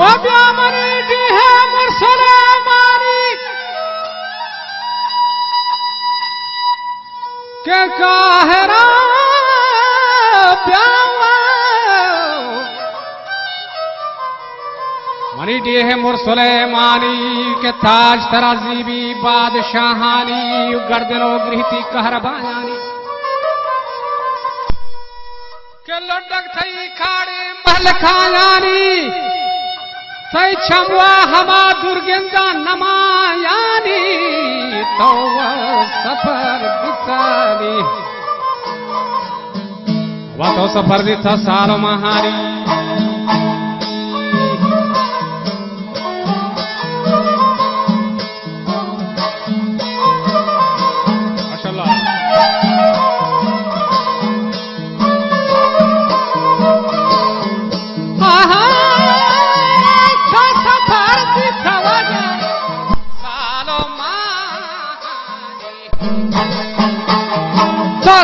Money D है मुरसले मानी के काहरा प्यावा मनी डी है मुरसले मानी के ताज तराजी भी बादशाहानी गर्दनो गृहती कहर बायानी के लडक थई खाड़े महल खायानी सही छमवा हमा दुर्गेंदा नमायानी तो सफर बितानी वह तो सफर दिता साल महारी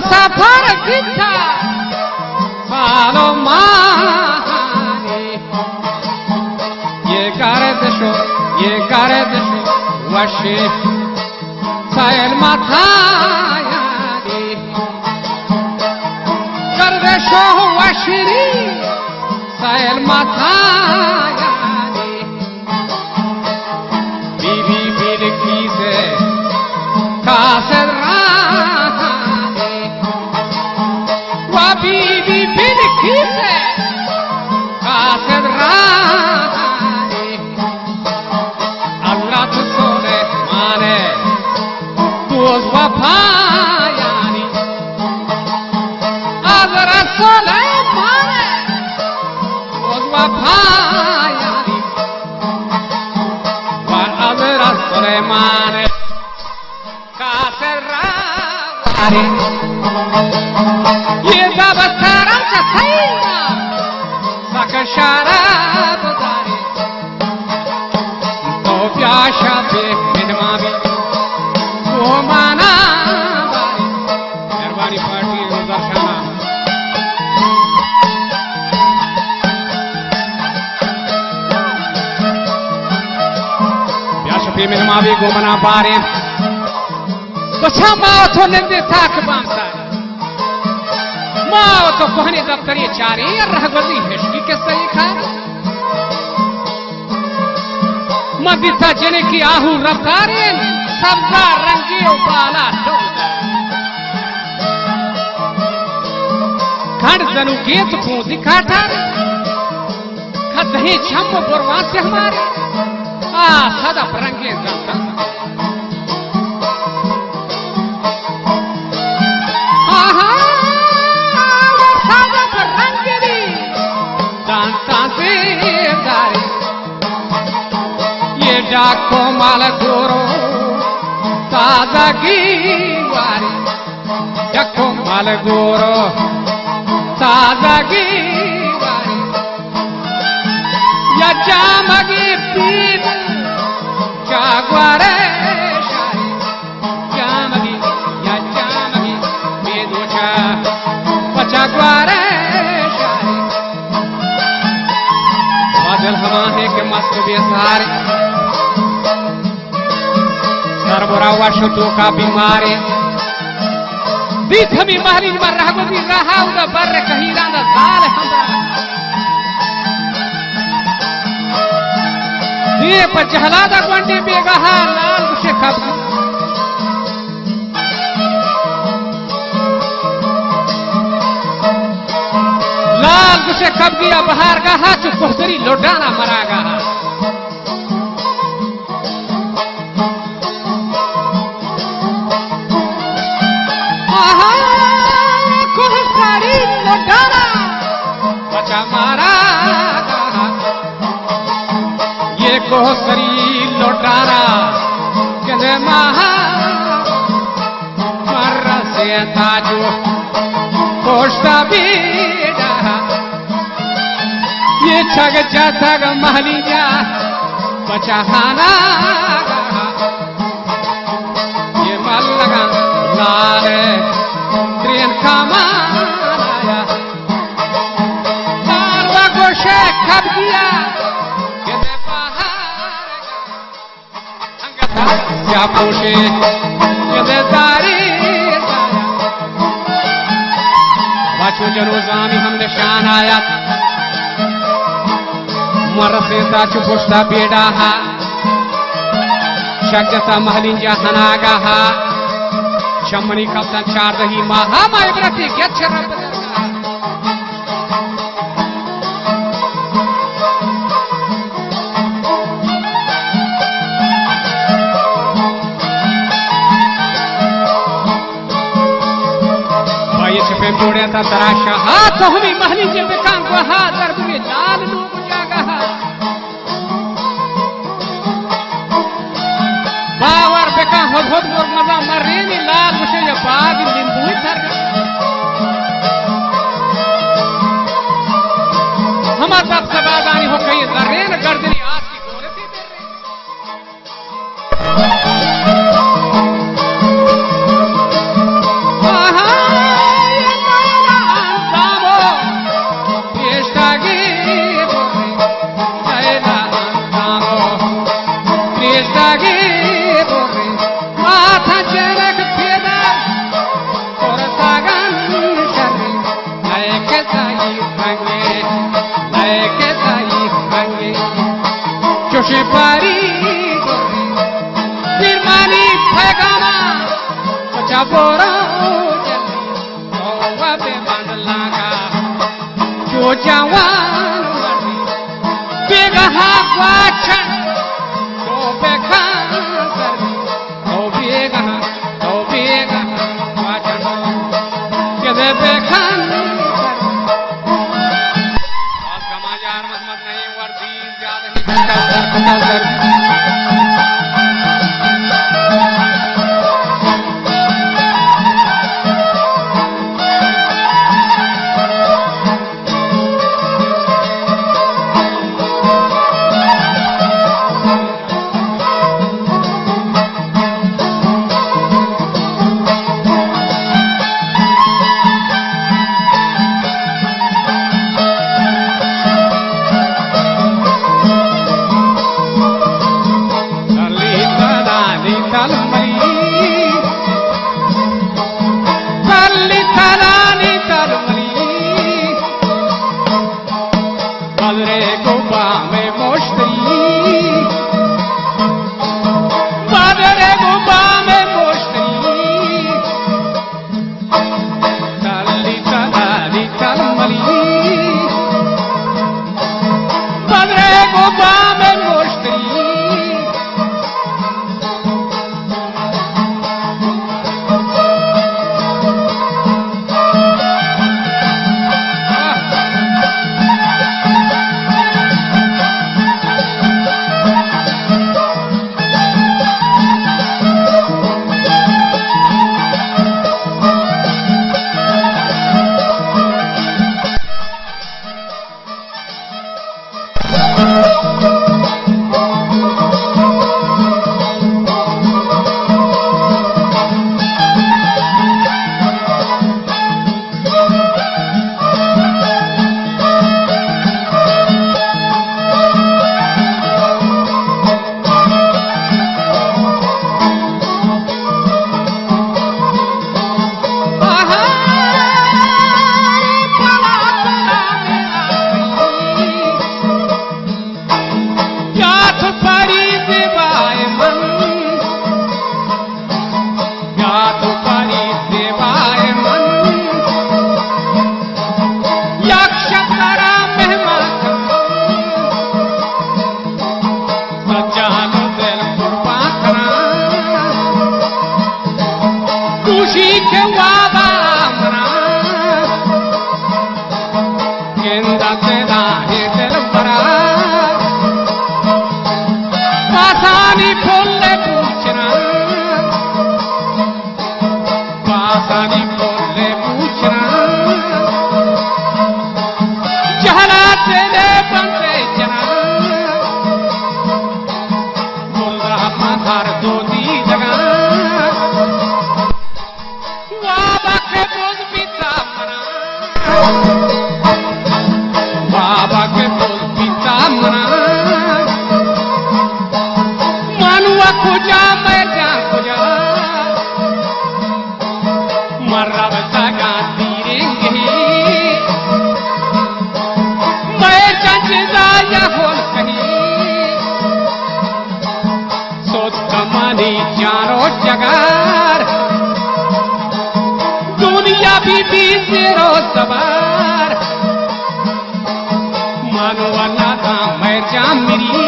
सफर किथा सालो मानी ये दशो वशे सायल माथायानी कर दशो वशरी सायल माथायानी बीबी बिरकी से कासर बीबी बिरकी से कासर रानी अल्लाह तुझको ने माने तू वफायानी अल्लाह सोले माने तू वफायानी अल्लाह सोले माने कासर रानी ये जब सारा सैना सकशारा बुदारी तो प्याशा पे मिनमा भी वो माना बारी मेहरबानी पार्टी दर्शना प्याशा पे मिनमा भी वो मना बारे तो छमा तो नंदे ताक बांसा माँ तो कोहनी दफ्तरी चारी रहगोजी हिस्ट्री के सही खा मदिता जने की आहू रफ्तारे सब्जा रंगी उबाला खंड जनु गेत को दिखाता खदही छम बुरवा से हमारे सदा रंगे जंता ये डाको माल गोरो ताजगी वारी डाको माल गोरो ताजगी वारी या जामगी पीत जागवारे शारी जामगी या जामगी बेदोचा पचागवारे शारी बादल हमारे के मस्त बेसारे सरबरा वशुतो का बीमारे दीथ भी महली मर रहगोती रहा उदा बर कहीरा ना साल हमरा ये पचहला दा गोंडी बेगहा लाल उसे खब लाल उसे कब गया बहार का हाथ कोहतरी लोडाना मरागा बचा मारा ये कोहतरी लोडाना कहने महा मर से ताजो कोष्टा भी ये छग जाथग महलिया बचाहाना ये मल लगा लाल ट्रेन का माया लाल गोशे खब किया पाछो जनो जामी हम निशान आयत मरसे ताचु पुष्टा बेड़ा हा शक्यता महलिंजा हनागा हा शमनी कप्तान चार दही महा माय ब्रती गच्छर पे जोड़े था तराशा हाथ हमी महली के बेकान को हाथ दर्द में लाल लोग जागा बावर बेकान होद होद मोर मजा मरे नी लाल मुझे ये बाग नींबू ही थर हमारे बाप सबादानी हो गई दरेन गर्दनी आज की गोरे थी Pari, firmani pegama, chabora, oh wabe bandlaga, jojawan, bega hagwacha, oh bega, oh bega, wacha, kede bega. मर्रा जगार दुनिया बीबी तेरो सवार मानवा नाता मैं जामिरी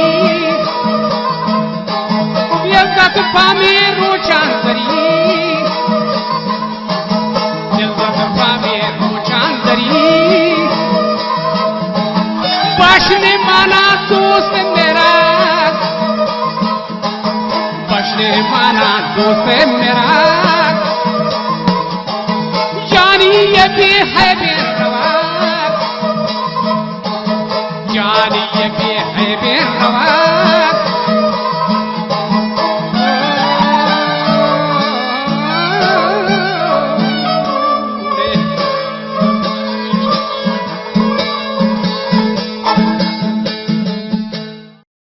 यज्ञत पामे रोचान करी यज्ञत पामे रोचान करी बशने माना दोस्त मेरा बशने माना दोस्त मेरा जानी ये भी है बेरवा जानी ये भी है बेरवा